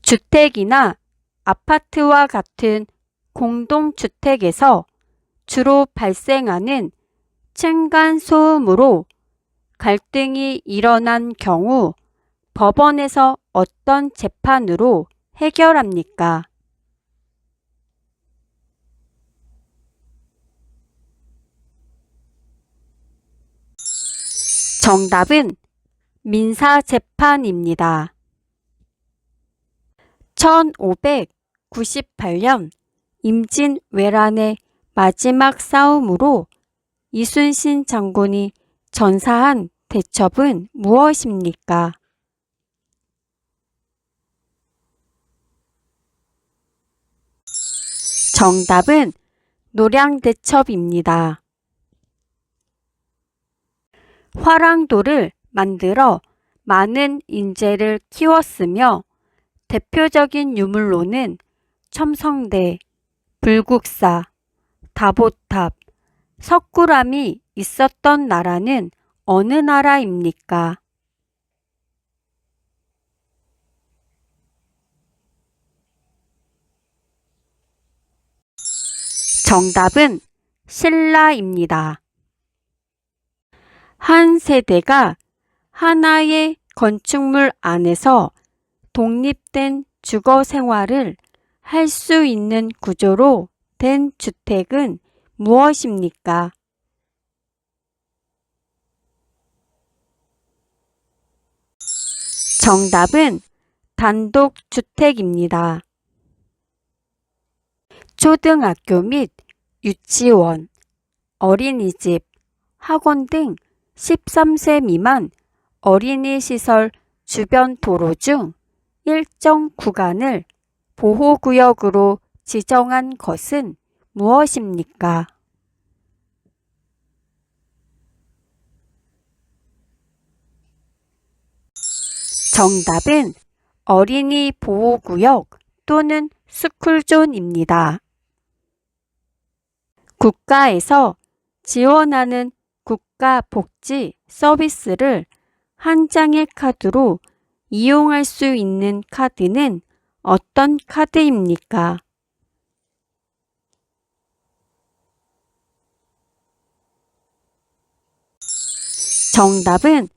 주택이나 아파트와 같은 공동주택에서 주로 발생하는 층간소음으로 갈등이 일어난 경우 법원에서 어떤 재판으로 해결합니까? 정답은 민사재판입니다. 1598년 임진왜란의 마지막 싸움으로 이순신 장군이 전사한 대첩은 무엇입니까? 정답은 노량대첩입니다. 화랑도를 만들어 많은 인재를 키웠으며 대표적인 유물로는 첨성대, 불국사, 다보탑, 석굴암이 있었던 나라는 어느 나라입니까? 정답은 신라입니다. 한 세대가 하나의 건축물 안에서 독립된 주거 생활을 할 수 있는 구조로 된 주택은 무엇입니까? 정답은 단독주택입니다. 초등학교 및 유치원, 어린이집, 학원 등 13세 미만 어린이 시설 주변 도로 중 일정 구간을 보호구역으로 지정한 것은 무엇입니까? 정답은 어린이 보호구역 또는 스쿨존입니다. 국가에서 지원하는 국가복지 서비스를 한 장의 카드로 이용할 수 있는 카드는 어떤 카드입니까? 정답은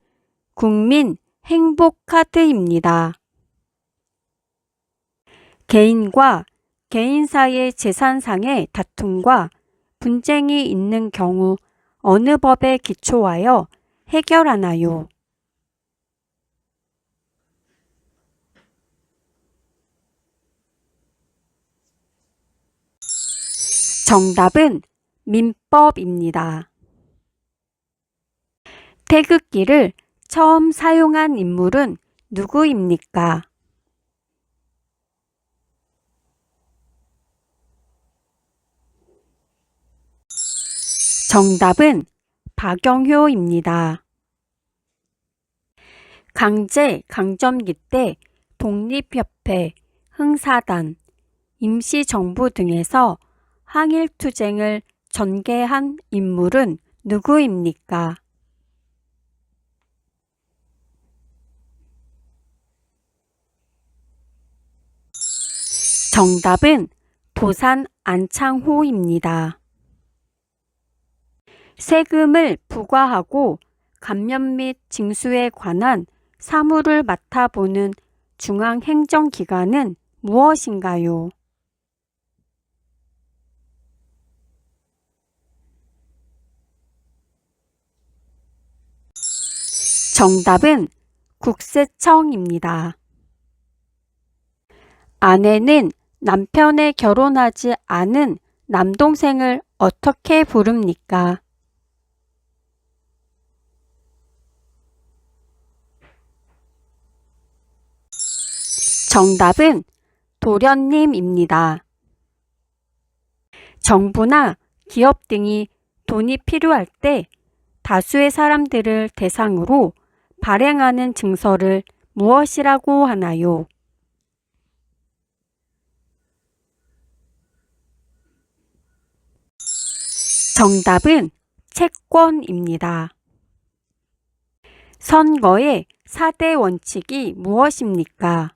국민 행복카드입니다. 개인과 개인 사이의 재산상의 다툼과 분쟁이 있는 경우 어느 법에 기초하여 해결하나요? 정답은 민법입니다. 태극기를 처음 사용한 인물은 누구입니까? 정답은 박영효입니다. 강제 강점기 때 독립협회, 흥사단, 임시정부 등에서 항일투쟁을 전개한 인물은 누구입니까? 정답은 도산 안창호입니다. 세금을 부과하고 감면 및 징수에 관한 사무를 맡아보는 중앙행정기관은 무엇인가요? 정답은 국세청입니다. 아내는 남편에 결혼하지 않은 남동생을 어떻게 부릅니까? 정답은 도련님입니다. 정부나 기업 등이 돈이 필요할 때 다수의 사람들을 대상으로 발행하는 증서를 무엇이라고 하나요? 정답은 채권입니다. 선거의 4대 원칙이 무엇입니까?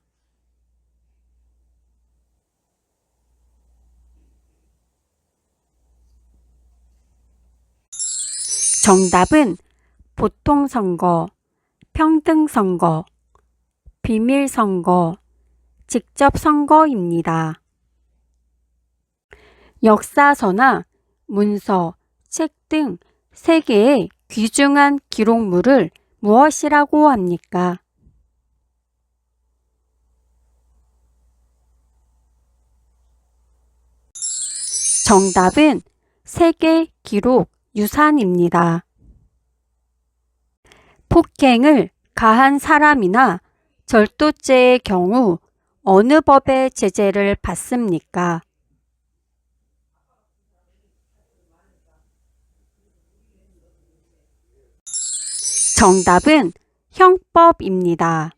정답은 보통선거, 평등선거, 비밀선거, 직접선거입니다. 역사서나 문서, 책 등 세계의 귀중한 기록물을 무엇이라고 합니까? 정답은 세계 기록 유산입니다. 폭행을 가한 사람이나 절도죄의 경우 어느 법의 제재를 받습니까? 정답은 형법입니다.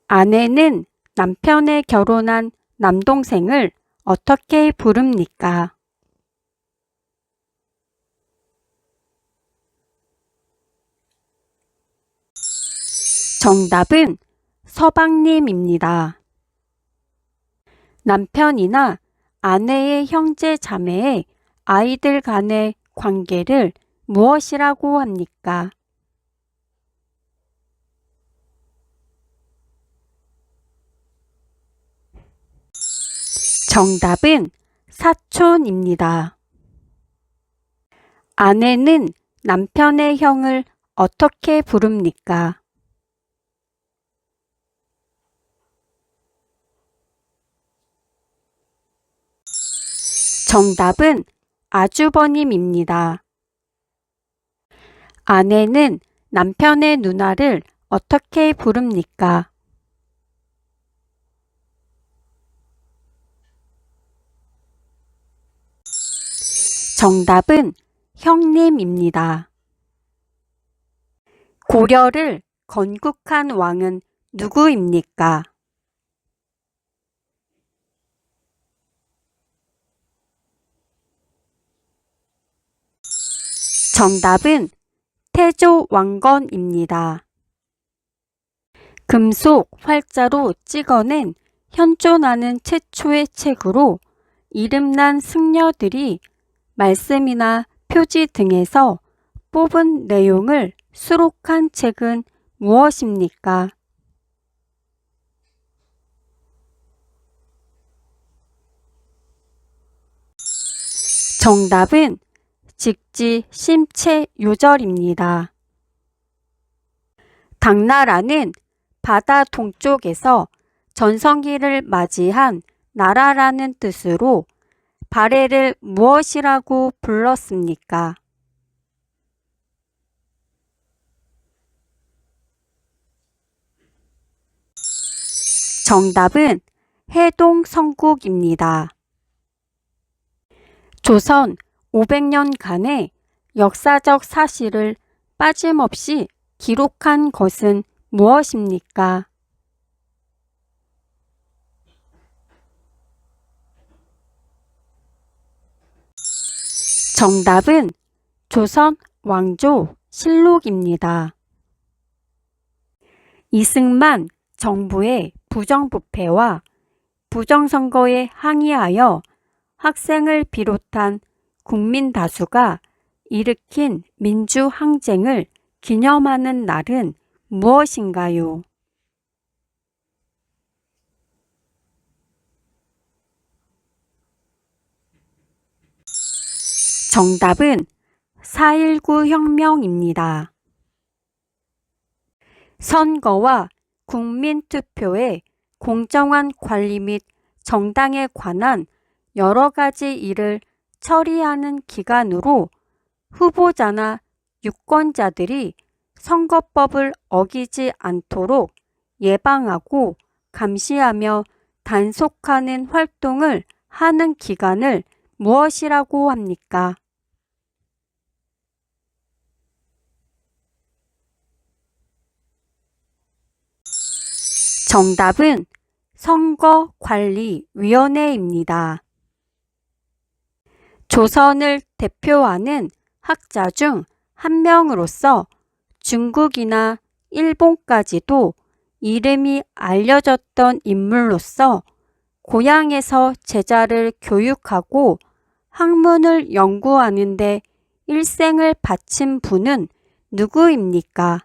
아내는 남편의 결혼한 남동생을 어떻게 부릅니까? 정답은 서방님입니다. 남편이나 아내의 형제 자매의 아이들 간의 관계를 무엇이라고 합니까? 정답은 사촌입니다. 아내는 남편의 형을 어떻게 부릅니까? 정답은 아주버님입니다. 아내는 남편의 누나를 어떻게 부릅니까? 정답은 형님입니다. 고려를 건국한 왕은 누구입니까? 정답은 태조왕건입니다. 금속 활자로 찍어낸 현존하는 최초의 책으로 이름난 승려들이 말씀이나 표지 등에서 뽑은 내용을 수록한 책은 무엇입니까? 정답은 직지 심체 요절입니다. 당나라는 바다 동쪽에서 전성기를 맞이한 나라라는 뜻으로 발해를 무엇이라고 불렀습니까? 정답은 해동성국입니다. 조선 500년간의 역사적 사실을 빠짐없이 기록한 것은 무엇입니까? 정답은 조선 왕조 실록입니다. 이승만 정부의 부정부패와 부정선거에 항의하여 학생을 비롯한 국민 다수가 일으킨 민주항쟁을 기념하는 날은 무엇인가요? 정답은 4.19 혁명입니다. 선거와 국민투표의 공정한 관리 및 정당에 관한 여러 가지 일을 처리하는 기관으로 후보자나 유권자들이 선거법을 어기지 않도록 예방하고 감시하며 단속하는 활동을 하는 기관을 무엇이라고 합니까? 정답은 선거관리위원회입니다. 조선을 대표하는 학자 중 한 명으로서 중국이나 일본까지도 이름이 알려졌던 인물로서 고향에서 제자를 교육하고 학문을 연구하는 데 일생을 바친 분은 누구입니까?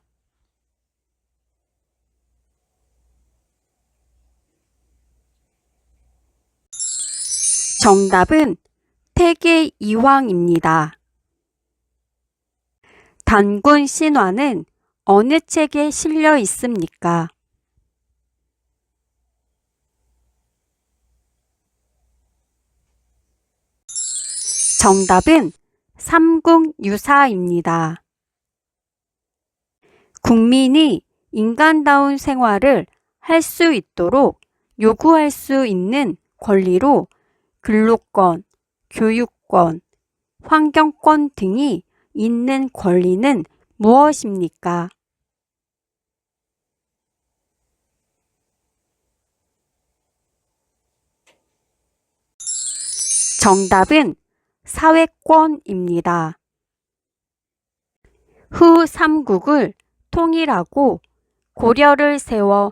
정답은 태계 이황입니다. 단군 신화는 어느 책에 실려 있습니까? 정답은 삼국유사입니다. 국민이 인간다운 생활을 할 수 있도록 요구할 수 있는 권리로 근로권, 교육권, 환경권 등이 있는 권리는 무엇입니까? 정답은 사회권입니다. 후 삼국을 통일하고 고려를 세워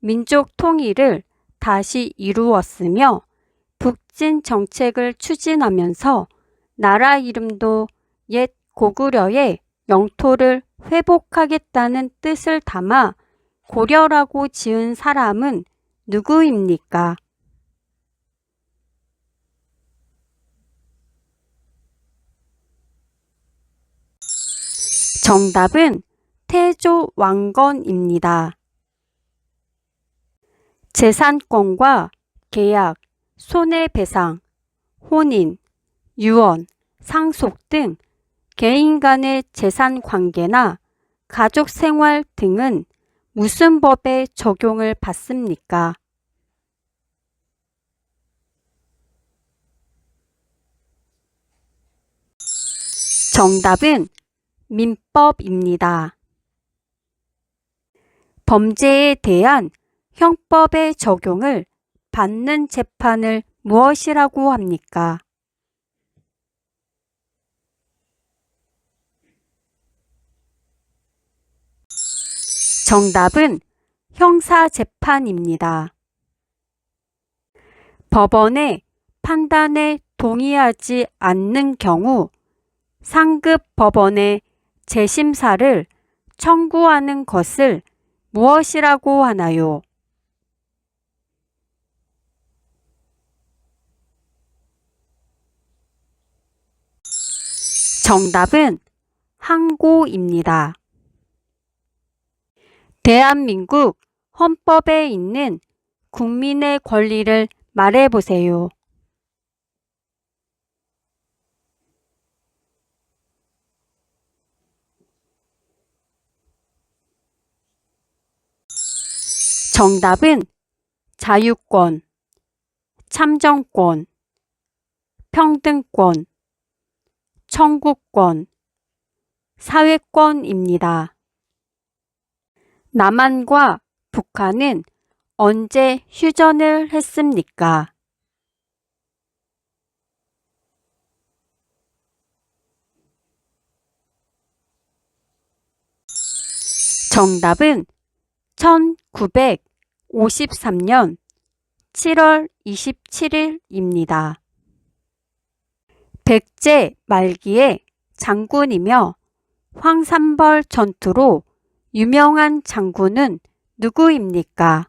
민족 통일을 다시 이루었으며 북진 정책을 추진하면서 나라 이름도 옛 고구려의 영토를 회복하겠다는 뜻을 담아 고려라고 지은 사람은 누구입니까? 정답은 태조 왕건입니다. 재산권과 계약, 손해배상, 혼인, 유언, 상속 등 개인 간의 재산 관계나 가족 생활 등은 무슨 법의 적용을 받습니까? 정답은 민법입니다. 범죄에 대한 형법의 적용을 받는 재판을 무엇이라고 합니까? 정답은 형사재판입니다. 법원의 판단에 동의하지 않는 경우 상급 법원의 재심사를 청구하는 것을 무엇이라고 하나요? 정답은 항고입니다. 대한민국 헌법에 있는 국민의 권리를 말해보세요. 정답은 자유권, 참정권, 평등권, 청구권, 사회권입니다. 남한과 북한은 언제 휴전을 했습니까? 정답은 1953년 7월 27일입니다. 백제 말기의 장군이며 황산벌 전투로 유명한 장군은 누구입니까?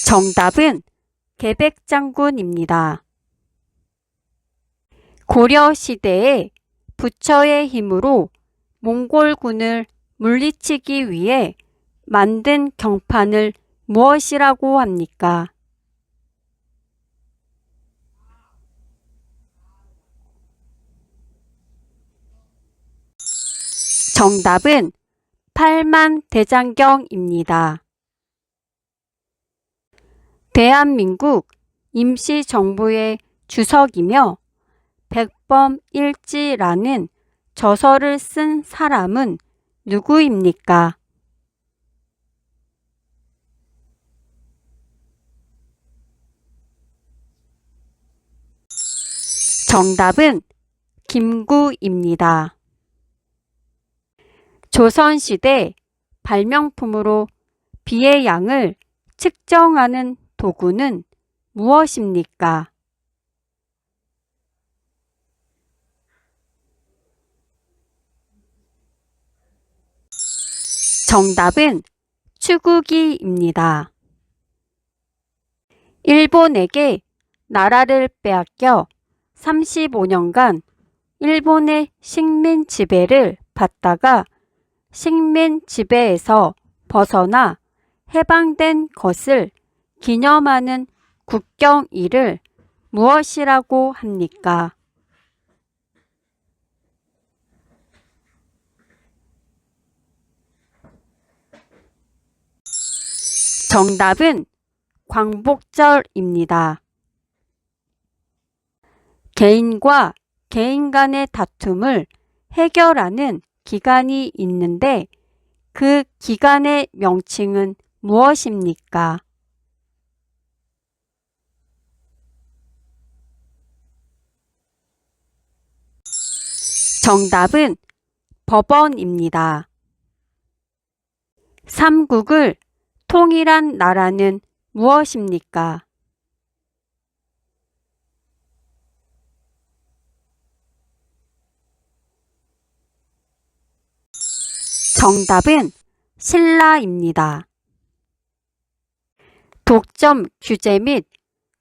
정답은 계백장군입니다. 고려 시대에 부처의 힘으로 몽골군을 물리치기 위해 만든 경판을 무엇이라고 합니까? 정답은 팔만대장경입니다. 대한민국 임시정부의 주석이며 백범일지라는 저서를 쓴 사람은 누구입니까? 정답은 김구입니다. 조선시대 발명품으로 비의 양을 측정하는 도구는 무엇입니까? 정답은 추구기입니다. 일본에게 나라를 빼앗겨 35년간 일본의 식민 지배를 받다가 식민 지배에서 벗어나 해방된 것을 기념하는 국경일을 무엇이라고 합니까? 정답은 광복절입니다. 개인과 개인 간의 다툼을 해결하는 기관이 있는데 그 기관의 명칭은 무엇입니까? 정답은 법원입니다. 삼국을 통일한 나라는 무엇입니까? 정답은 신라입니다. 독점 규제 및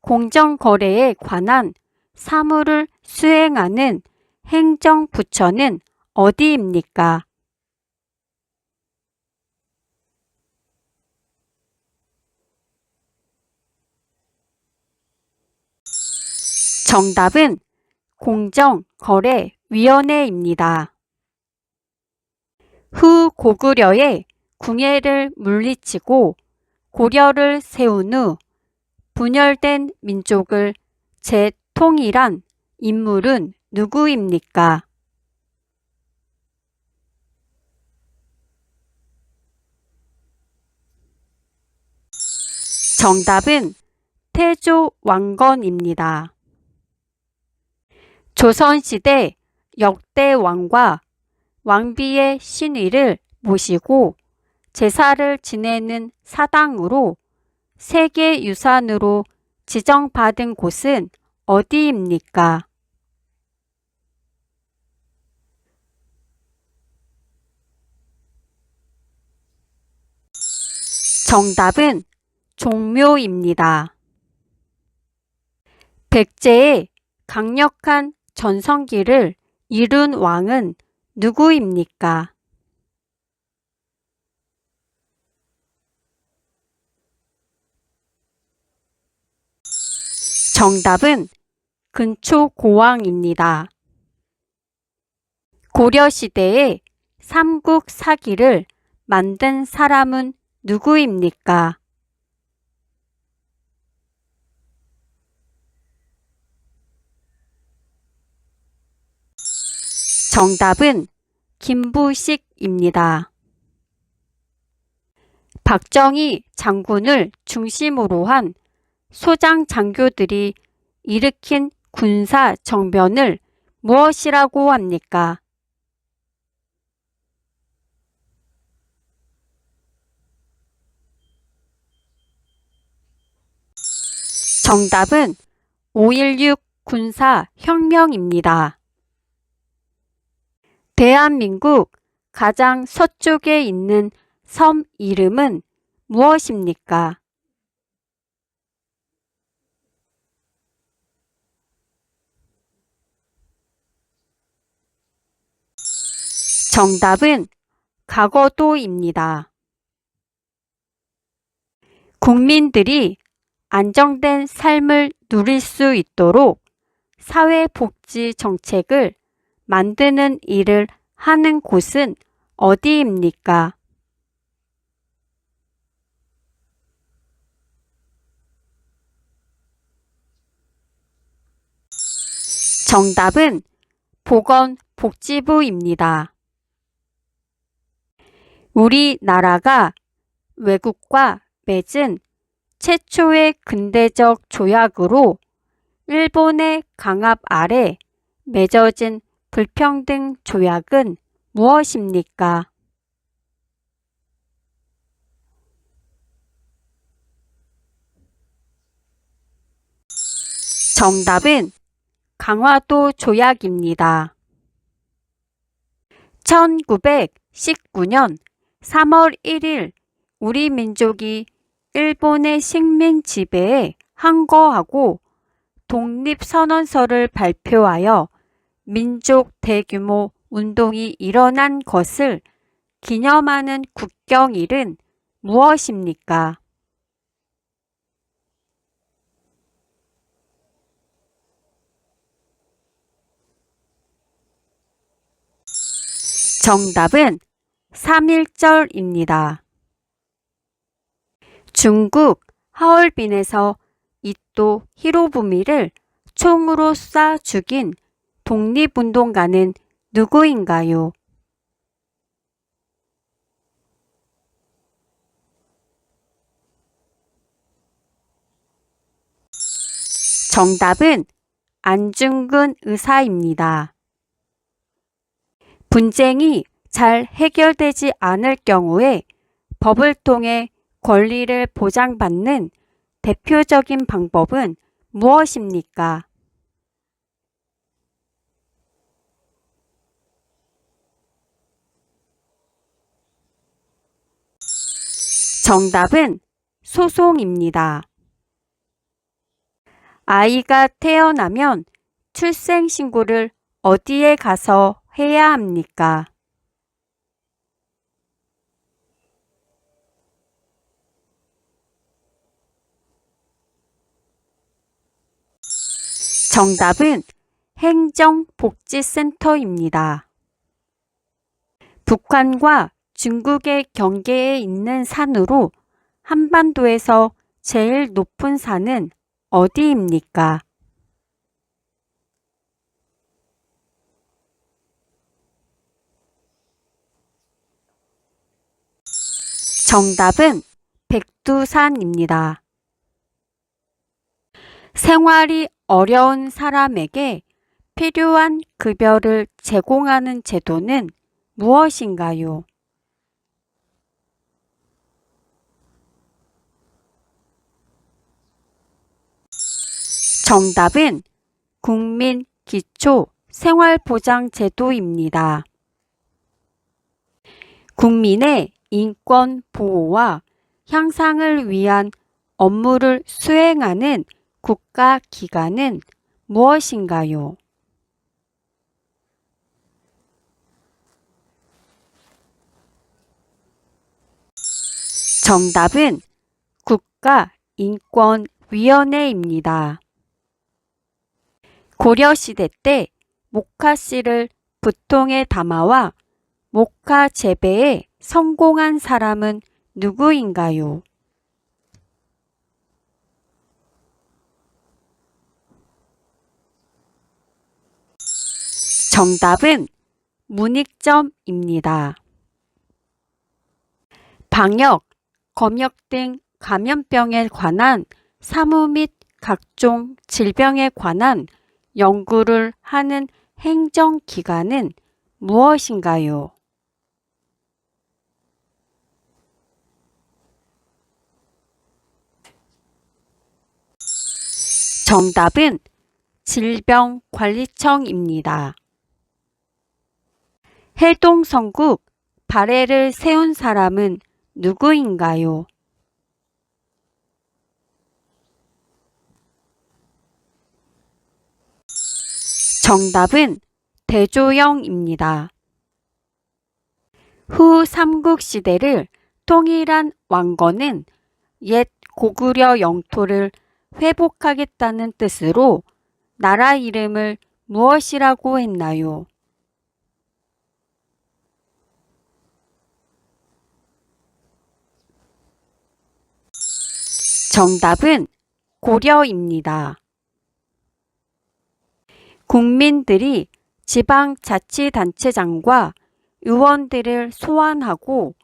공정거래에 관한 사무를 수행하는 행정부처는 어디입니까? 정답은 공정거래위원회입니다. 후 고구려의 궁예를 물리치고 고려를 세운 후 분열된 민족을 재통일한 인물은 누구입니까? 정답은 태조 왕건입니다. 조선시대 역대 왕과 왕비의 신위를 모시고 제사를 지내는 사당으로 세계유산으로 지정받은 곳은 어디입니까? 정답은 종묘입니다. 백제의 강력한 전성기를 이룬 왕은 누구입니까? 정답은 근초고왕입니다. 고려시대의 삼국사기를 만든 사람은 누구입니까? 정답은 김부식입니다. 박정희 장군을 중심으로 한 소장 장교들이 일으킨 군사 정변을 무엇이라고 합니까? 정답은 5.16 군사혁명입니다. 대한민국 가장 서쪽에 있는 섬 이름은 무엇입니까? 정답은 가거도입니다. 국민들이 안정된 삶을 누릴 수 있도록 사회복지 정책을 만드는 일을 하는 곳은 어디입니까? 정답은 보건복지부입니다. 우리나라가 외국과 맺은 최초의 근대적 조약으로 일본의 강압 아래 맺어진 불평등 조약은 무엇입니까? 정답은 강화도 조약입니다. 1919년 3월 1일 우리 민족이 일본의 식민 지배에 항거하고 독립선언서를 발표하여 민족 대규모 운동이 일어난 것을 기념하는 국경일은 무엇입니까? 정답은 3.1절입니다. 중국 하얼빈에서 이토 히로부미를 총으로 쏴 죽인 독립운동가는 누구인가요? 정답은 안중근 의사입니다. 분쟁이 잘 해결되지 않을 경우에 법을 통해 권리를 보장받는 대표적인 방법은 무엇입니까? 정답은 소송입니다. 아이가 태어나면 출생신고를 어디에 가서 해야 합니까? 정답은 행정복지센터입니다. 북한과 중국의 경계에 있는 산으로 한반도에서 제일 높은 산은 어디입니까? 정답은 백두산입니다. 생활이 어려운 사람에게 필요한 급여를 제공하는 제도는 무엇인가요? 정답은 국민기초생활보장제도입니다. 국민의 인권 보호와 향상을 위한 업무를 수행하는 국가기관은 무엇인가요? 정답은 국가인권위원회입니다. 고려시대 때 목화씨를 부통에 담아와 목화 재배에 성공한 사람은 누구인가요? 정답은 문익점입니다. 방역, 검역 등 감염병에 관한 사무 및 각종 질병에 관한 연구를 하는 행정기관은 무엇인가요? 정답은 질병관리청입니다. 해동성국 발해를 세운 사람은 누구인가요? 정답은 대조영입니다. 후 삼국시대를 통일한 왕건은 옛 고구려 영토를 회복하겠다는 뜻으로 나라 이름을 무엇이라고 했나요? 정답은 고려입니다. 국민들이 지방자치단체장과 의원들을 소환하고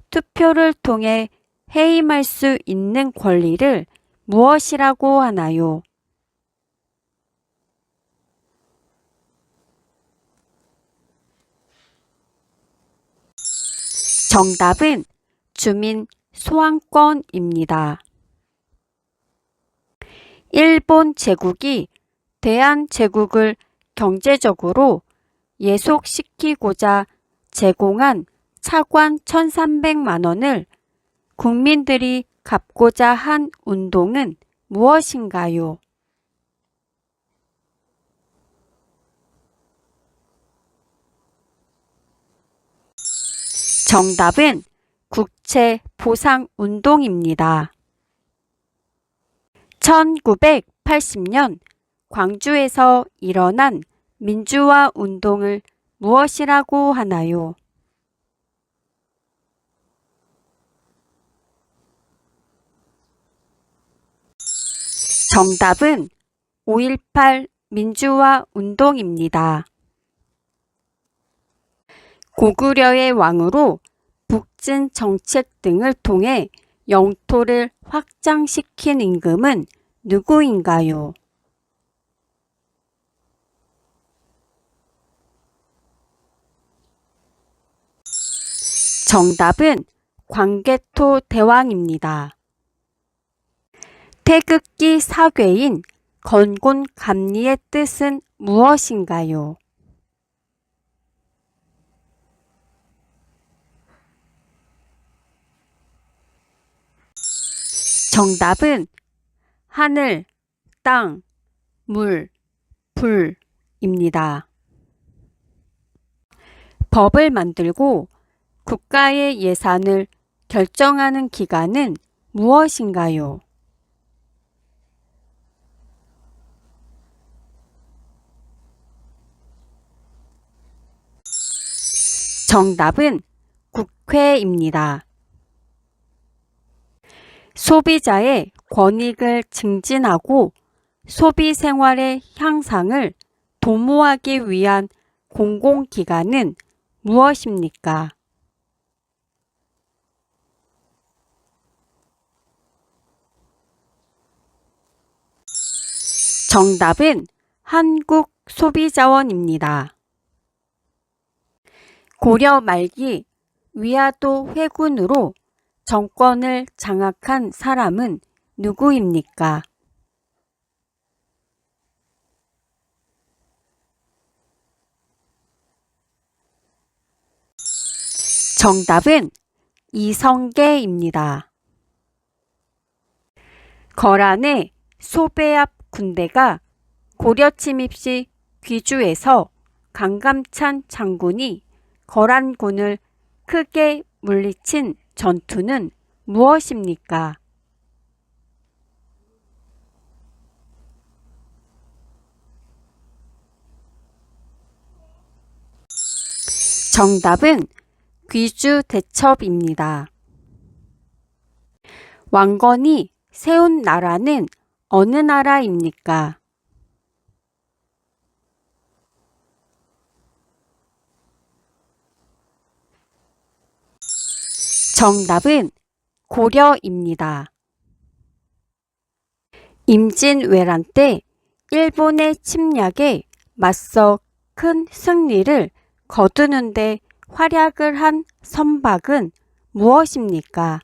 투표를 통해 해임할 수 있는 권리를 무엇이라고 하나요? 정답은 주민 소환권입니다. 일본 제국이 대한제국을 경제적으로 예속시키고자 제공한 차관 1,300만 원을 국민들이 갚고자 한 운동은 무엇인가요? 정답은 국채보상운동입니다. 1980년 광주에서 일어난 민주화 운동을 무엇이라고 하나요? 정답은 5.18 민주화 운동입니다. 고구려의 왕으로 북진 정책 등을 통해 영토를 확장시킨 임금은 누구인가요? 정답은 광개토 대왕입니다. 태극기 사괴인 건곤 감리의 뜻은 무엇인가요? 정답은 하늘, 땅, 물, 불입니다. 법을 만들고 국가의 예산을 결정하는 기관은 무엇인가요? 정답은 국회입니다. 소비자의 권익을 증진하고 소비 생활의 향상을 도모하기 위한 공공기관은 무엇입니까? 정답은 한국소비자원입니다. 고려 말기 위화도 회군으로 정권을 장악한 사람은 누구입니까? 정답은 이성계입니다. 거란의 소배합 군대가 고려 침입 시 귀주에서 강감찬 장군이 거란군을 크게 물리친 전투는 무엇입니까? 정답은 귀주 대첩입니다. 왕건이 세운 나라는 어느 나라입니까? 정답은 고려입니다. 임진왜란 때 일본의 침략에 맞서 큰 승리를 거두는 데 활약을 한 선박은 무엇입니까?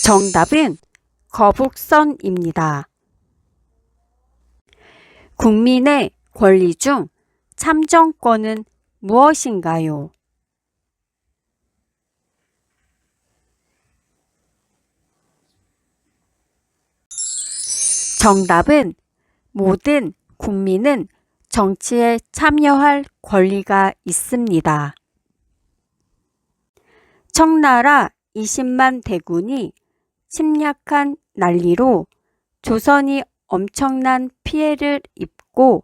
정답은 거북선입니다. 국민의 권리 중 참정권은 무엇인가요? 정답은 모든 국민은 정치에 참여할 권리가 있습니다. 청나라 20만 대군이 침략한 난리로 조선이 엄청난 피해를 입고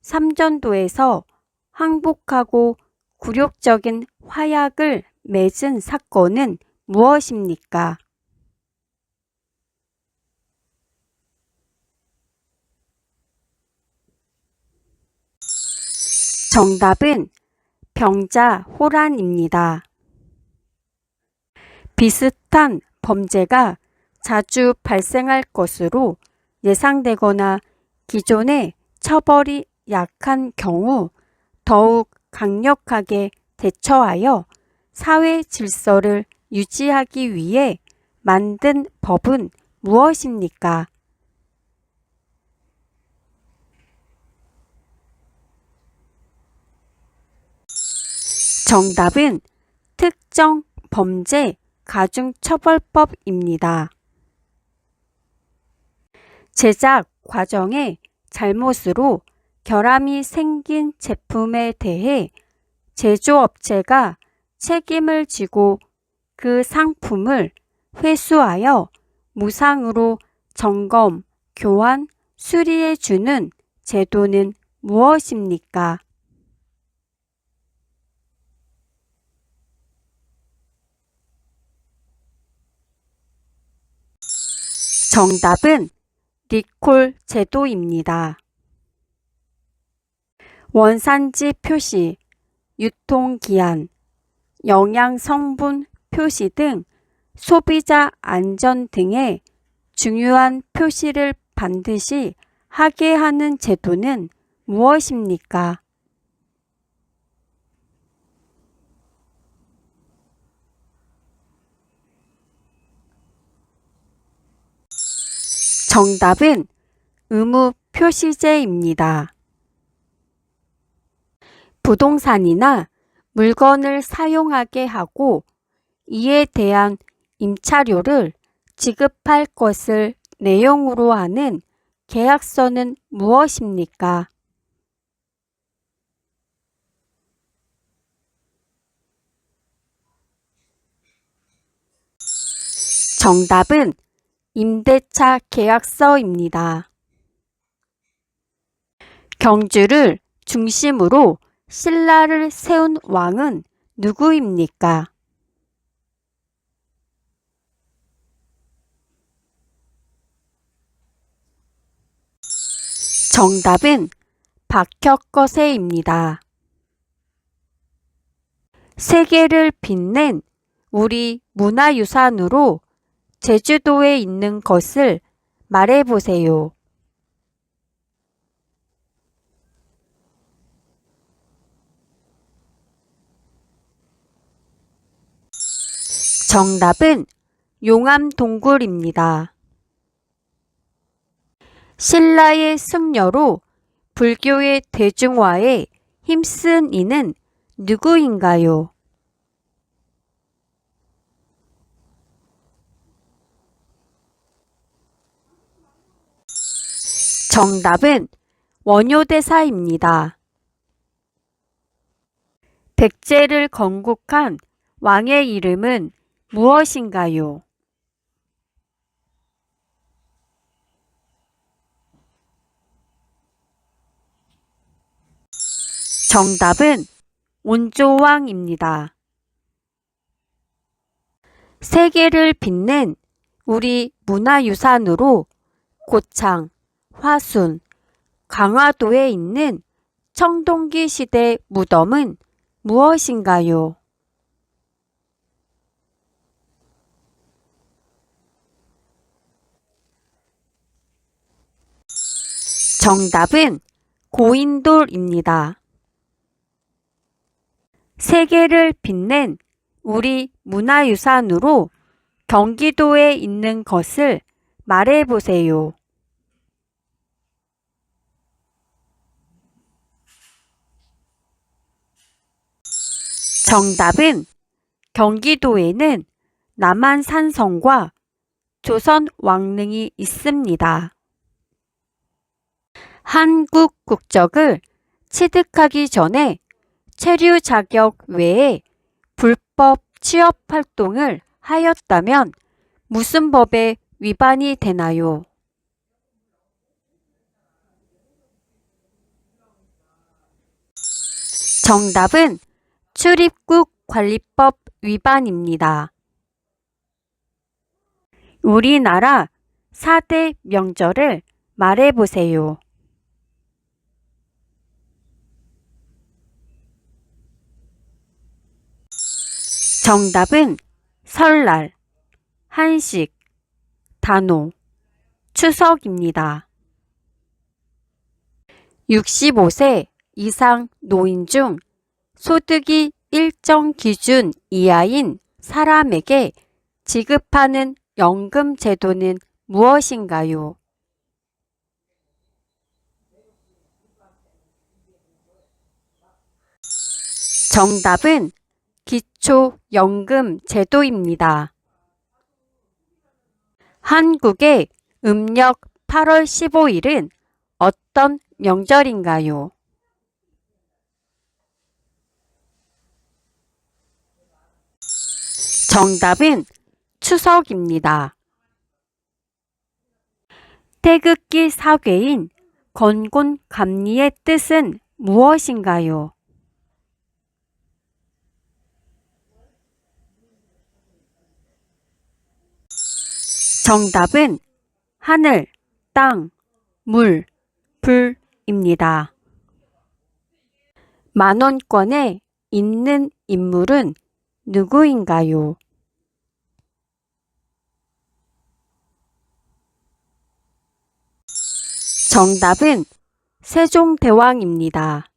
삼전도에서 항복하고 굴욕적인 화약을 맺은 사건은 무엇입니까? 정답은 병자호란입니다. 비슷한 범죄가 자주 발생할 것으로 예상되거나 기존의 처벌이 약한 경우 더욱 강력하게 대처하여 사회 질서를 유지하기 위해 만든 법은 무엇입니까? 정답은 특정 범죄 가중처벌법입니다. 제작 과정의 잘못으로 결함이 생긴 제품에 대해 제조업체가 책임을 지고 그 상품을 회수하여 무상으로 점검, 교환, 수리해 주는 제도는 무엇입니까? 정답은 리콜 제도입니다. 원산지 표시, 유통기한, 영양 성분 표시 등 소비자 안전 등의 중요한 표시를 반드시 하게 하는 제도는 무엇입니까? 정답은 의무 표시제입니다. 부동산이나 물건을 사용하게 하고 이에 대한 임차료를 지급할 것을 내용으로 하는 계약서는 무엇입니까? 정답은 임대차 계약서입니다. 경주를 중심으로 신라를 세운 왕은 누구입니까? 정답은 박혁거세입니다. 세계를 빛낸 우리 문화유산으로 제주도에 있는 것을 말해보세요. 정답은 용암동굴입니다. 신라의 승려로 불교의 대중화에 힘쓴 이는 누구인가요? 정답은 원효대사입니다. 백제를 건국한 왕의 이름은 무엇인가요? 정답은 온조왕입니다. 세계를 빛낸 우리 문화유산으로 고창, 화순, 강화도에 있는 청동기 시대 무덤은 무엇인가요? 정답은 고인돌입니다. 세계를 빛낸 우리 문화유산으로 경기도에 있는 것을 말해보세요. 정답은 경기도에는 남한산성과 조선 왕릉이 있습니다. 한국 국적을 취득하기 전에 체류 자격 외에 불법 취업 활동을 하였다면 무슨 법에 위반이 되나요? 정답은 출입국 관리법 위반입니다. 우리나라 4대 명절을 말해보세요. 정답은 설날, 한식, 단오, 추석입니다. 65세 이상 노인 중 소득이 일정 기준 이하인 사람에게 지급하는 연금 제도는 무엇인가요? 정답은 기초연금 제도입니다. 한국의 음력 8월 15일은 어떤 명절인가요? 정답은 추석입니다. 태극기 사괴인 건곤감리의 뜻은 무엇인가요? 정답은 하늘, 땅, 물, 불입니다. 만원권에 있는 인물은 누구인가요? 정답은 세종대왕입니다.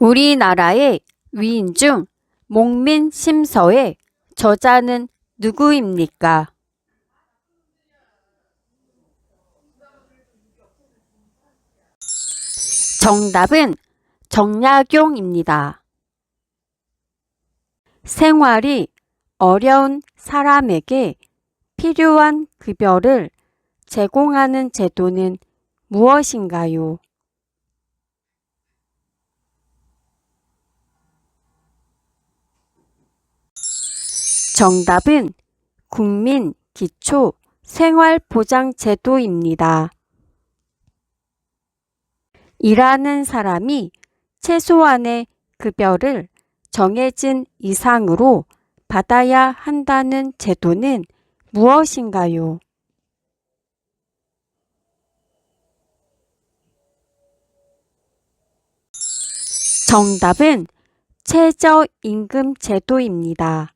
우리나라의 위인 중 목민심서의 저자는 누구입니까? 정답은 정약용입니다. 생활이 어려운 사람에게 필요한 급여를 제공하는 제도는 무엇인가요? 정답은 국민기초생활보장제도입니다. 일하는 사람이 최소한의 급여를 정해진 이상으로 받아야 한다는 제도는 무엇인가요? 정답은 최저임금 제도입니다.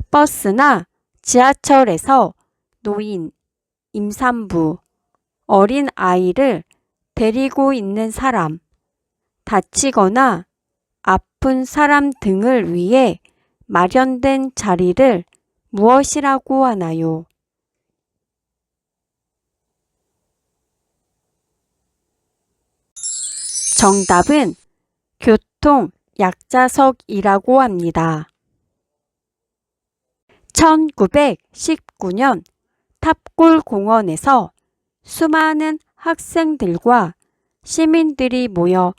버스나 지하철에서 노인, 임산부, 어린 아이를 데리고 있는 사람, 다치거나 아픈 사람 등을 위해 마련된 자리를 무엇이라고 하나요? 정답은 교통약자석이라고 합니다. 1919년 탑골공원에서 수많은 학생들과 시민들이 모여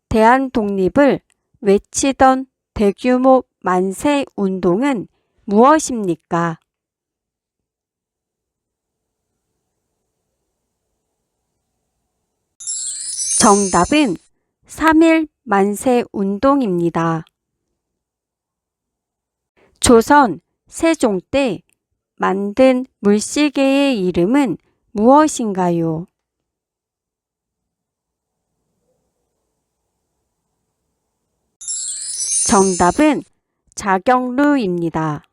대한독립을 외치던 대규모 만세 운동은 무엇입니까? 정답은 3.1 만세 운동입니다. 조선 세종 때 만든 물시계의 이름은 무엇인가요? 정답은 자경루입니다.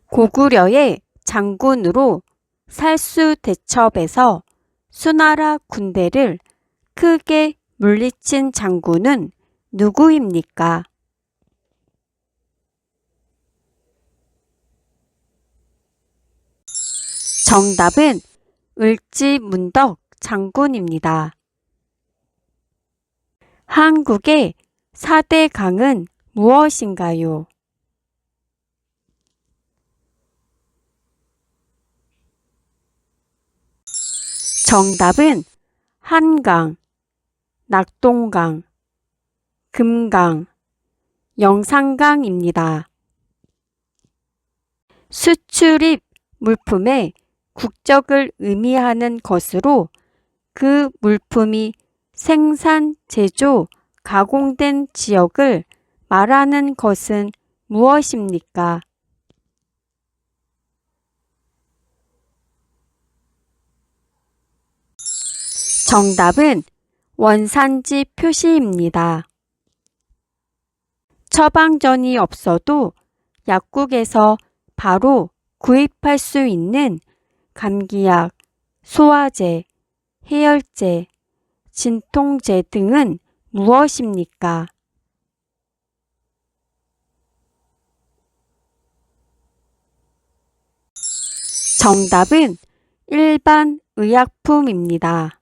고구려의 장군으로 살수대첩에서 수나라 군대를 크게 물리친 장군은 누구입니까? 정답은 을지문덕 장군입니다. 한국의 4대 강은 무엇인가요? 정답은 한강, 낙동강, 금강, 영산강입니다. 수출입 물품의 국적을 의미하는 것으로 그 물품이 생산, 제조, 가공된 지역을 말하는 것은 무엇입니까? 정답은 원산지 표시입니다. 처방전이 없어도 약국에서 바로 구입할 수 있는 감기약, 소화제, 해열제, 진통제 등은 무엇입니까? 정답은 일반 의약품입니다.